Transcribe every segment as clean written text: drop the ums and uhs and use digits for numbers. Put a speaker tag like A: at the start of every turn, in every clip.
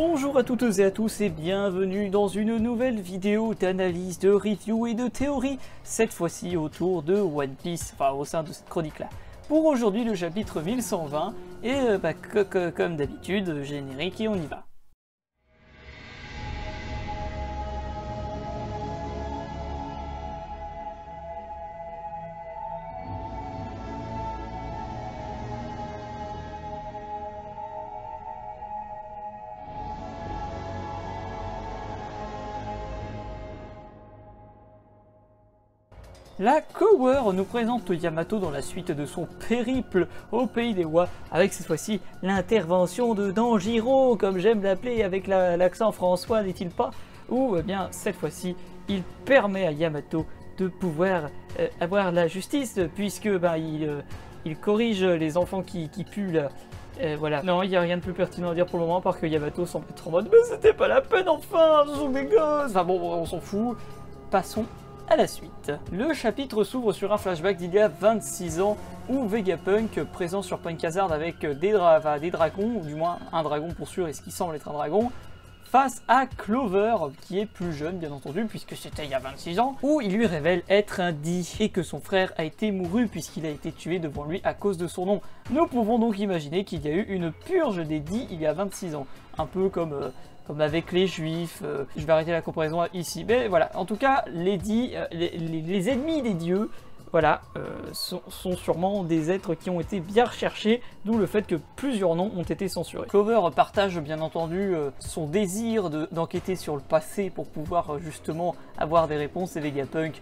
A: Bonjour à toutes et à tous et bienvenue dans une nouvelle vidéo d'analyse, de review et de théorie, cette fois-ci autour de One Piece, enfin au sein de cette chronique-là. Pour aujourd'hui le chapitre 1120 et comme d'habitude, générique et on y va. La Cower nous présente Yamato dans la suite de son périple au pays des Wa, avec cette fois-ci l'intervention de Danjiro, comme j'aime l'appeler avec l'accent François, n'est-il pas? Où eh bien cette fois-ci il permet à Yamato de pouvoir avoir la justice, puisque il corrige les enfants qui puent là. Voilà. Non, il n'y a rien de plus pertinent à dire pour le moment, parce que Yamato semble être en mode « Mais c'était pas la peine enfin, ce sont des gosses !» Enfin bon, on s'en fout. Passons à la suite. Le chapitre s'ouvre sur un flashback d'il y a 26 ans où Vegapunk, présent sur Punk Hazard avec des dragons, ou du moins un dragon pour sûr et ce qui semble être un dragon, face à Clover, qui est plus jeune bien entendu puisque c'était il y a 26 ans, où il lui révèle être un Di et que son frère a été mouru puisqu'il a été tué devant lui à cause de son nom. Nous pouvons donc imaginer qu'il y a eu une purge des Di il y a 26 ans, un peu comme avec les juifs, je vais arrêter la comparaison ici, mais voilà, en tout cas, les Di, les ennemis des dieux, voilà, sont sûrement des êtres qui ont été bien recherchés, d'où le fait que plusieurs noms ont été censurés. Clover partage bien entendu son désir d'enquêter sur le passé pour pouvoir justement avoir des réponses, et Vegapunk,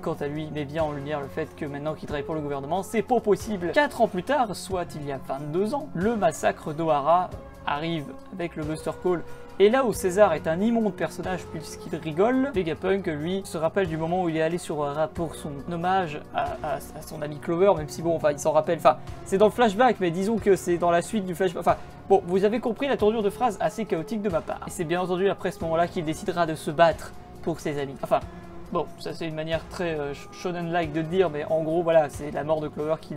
A: quant à lui, met bien en lumière le fait que maintenant qu'il travaille pour le gouvernement, c'est pas possible. 4 ans plus tard, soit il y a 22 ans, le massacre d'Ohara arrive avec le Buster Call. Et là où César est un immonde personnage puisqu'il rigole, Vegapunk, lui, se rappelle du moment où il est allé sur Ohara pour son hommage à son ami Clover, même si bon, enfin, il s'en rappelle, enfin, c'est dans le flashback, mais disons que c'est dans la suite du flashback, enfin, bon, vous avez compris la tournure de phrase assez chaotique de ma part. Et c'est bien entendu après ce moment-là qu'il décidera de se battre pour ses amis. Enfin, bon, ça c'est une manière très shonen-like de dire, mais en gros, voilà, c'est la mort de Clover qui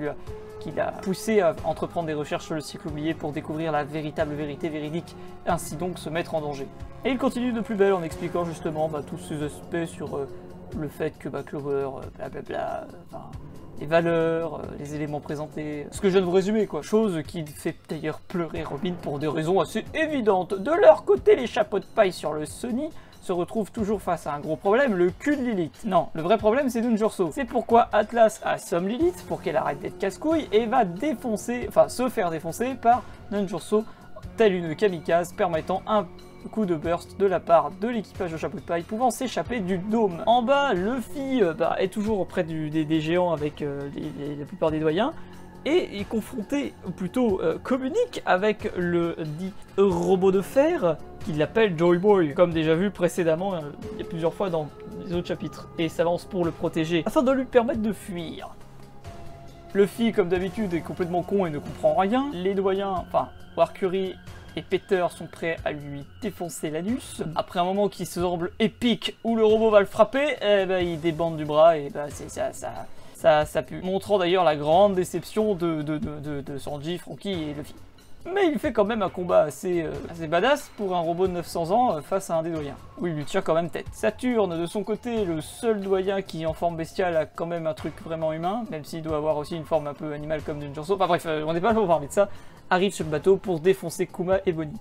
A: l'a poussé à entreprendre des recherches sur le cycle oublié pour découvrir la véritable vérité véridique, ainsi donc se mettre en danger. Et il continue de plus belle en expliquant justement tous ces aspects sur le fait que Clover, blablabla, les valeurs, les éléments présentés, ce que je viens de vous résumer quoi. Chose qui fait d'ailleurs pleurer Robin pour des raisons assez évidentes. De leur côté, les chapeaux de paille sur le Sunny se retrouve toujours face à un gros problème, le cul de Lilith. Non, le vrai problème c'est Danjiro. C'est pourquoi Atlas assomme Lilith pour qu'elle arrête d'être casse-couille et va se faire défoncer par Danjiro, telle une kamikaze permettant un coup de burst de la part de l'équipage de chapeau de paille pouvant s'échapper du dôme. En bas, Luffy est toujours auprès des géants avec la plupart des doyens, et est confronté, ou plutôt communique avec le dit robot de fer, qu'il appelle Joy Boy, comme déjà vu précédemment il y a plusieurs fois dans les autres chapitres, et s'avance pour le protéger, afin de lui permettre de fuir. Luffy, comme d'habitude, est complètement con et ne comprend rien. Les doyens, enfin, Warcury et Peter sont prêts à lui défoncer l'anus. Après un moment qui semble épique, où le robot va le frapper, il débande du bras, et c'est ça pue. Montrant d'ailleurs la grande déception de Sanji, Franky et Luffy. Mais il fait quand même un combat assez badass pour un robot de 900 ans face à un des doyens. Oui, il lui tire quand même tête. Saturne, de son côté, le seul doyen qui en forme bestiale a quand même un truc vraiment humain, même s'il doit avoir aussi une forme un peu animale comme Danjiro. Enfin bref, on n'est pas là pour parler de ça. Arrive sur le bateau pour défoncer Kuma et Bonnie.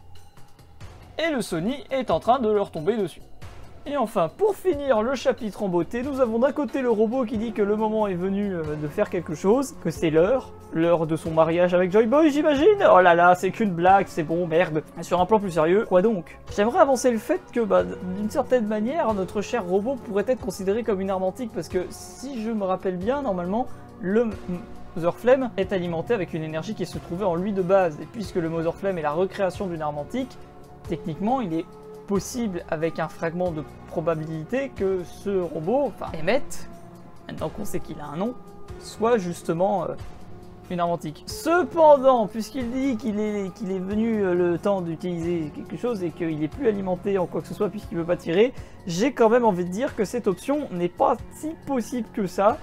A: Et le Sunny est en train de leur tomber dessus. Et enfin, pour finir le chapitre en beauté, nous avons d'un côté le robot qui dit que le moment est venu de faire quelque chose, que c'est l'heure de son mariage avec Joy Boy, j'imagine. Oh là là, c'est qu'une blague, c'est bon, merde. Et sur un plan plus sérieux, quoi donc? J'aimerais avancer le fait que, d'une certaine manière, notre cher robot pourrait être considéré comme une arme antique, parce que si je me rappelle bien, normalement, le Mother Flame est alimenté avec une énergie qui se trouvait en lui de base, et puisque le Mother Flame est la recréation d'une arme antique, techniquement, il est possible avec un fragment de probabilité que ce robot, émette, maintenant qu'on sait qu'il a un nom, soit justement une arme antique. Cependant, puisqu'il dit qu'il est venu le temps d'utiliser quelque chose et qu'il n'est plus alimenté en quoi que ce soit puisqu'il ne veut pas tirer, j'ai quand même envie de dire que cette option n'est pas si possible que ça,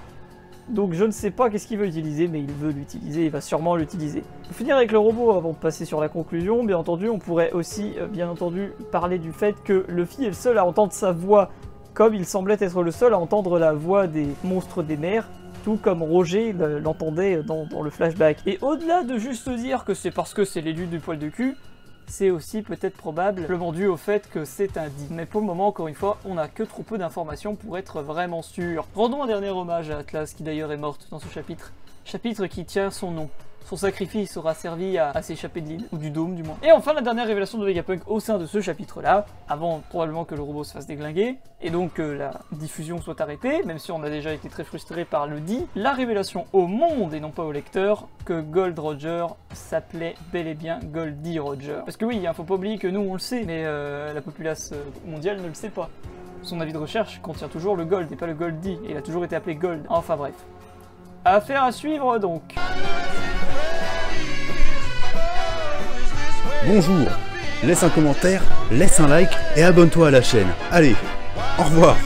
A: Donc je ne sais pas qu'est-ce qu'il veut utiliser, mais il veut l'utiliser, il va sûrement l'utiliser. Pour finir avec le robot, avant de passer sur la conclusion, bien entendu, on pourrait aussi, parler du fait que Luffy est le seul à entendre sa voix, comme il semblait être le seul à entendre la voix des monstres des mers, tout comme Roger l'entendait dans le flashback. Et au-delà de juste dire que c'est parce que c'est l'élu du poil de cul, c'est aussi peut-être probablement dû au fait que c'est un dit. Mais pour le moment, encore une fois, on n'a que trop peu d'informations pour être vraiment sûr. Rendons un dernier hommage à Atlas, qui d'ailleurs est morte dans ce chapitre. Chapitre qui tient son nom. Son sacrifice aura servi à s'échapper de l'île, ou du dôme du moins. Et enfin la dernière révélation de Vegapunk au sein de ce chapitre-là, avant probablement que le robot se fasse déglinguer, et donc que la diffusion soit arrêtée, même si on a déjà été très frustré par le dit, la révélation au monde et non pas au lecteur, que Gold Roger s'appelait bel et bien Goldie Roger. Parce que oui, faut pas oublier que nous on le sait, mais la populace mondiale ne le sait pas. Son avis de recherche contient toujours le Gold et pas le Goldie, et il a toujours été appelé Gold. Enfin bref. Affaire à suivre donc.
B: Bonjour, laisse un commentaire, laisse un like et abonne-toi à la chaîne. Allez, au revoir.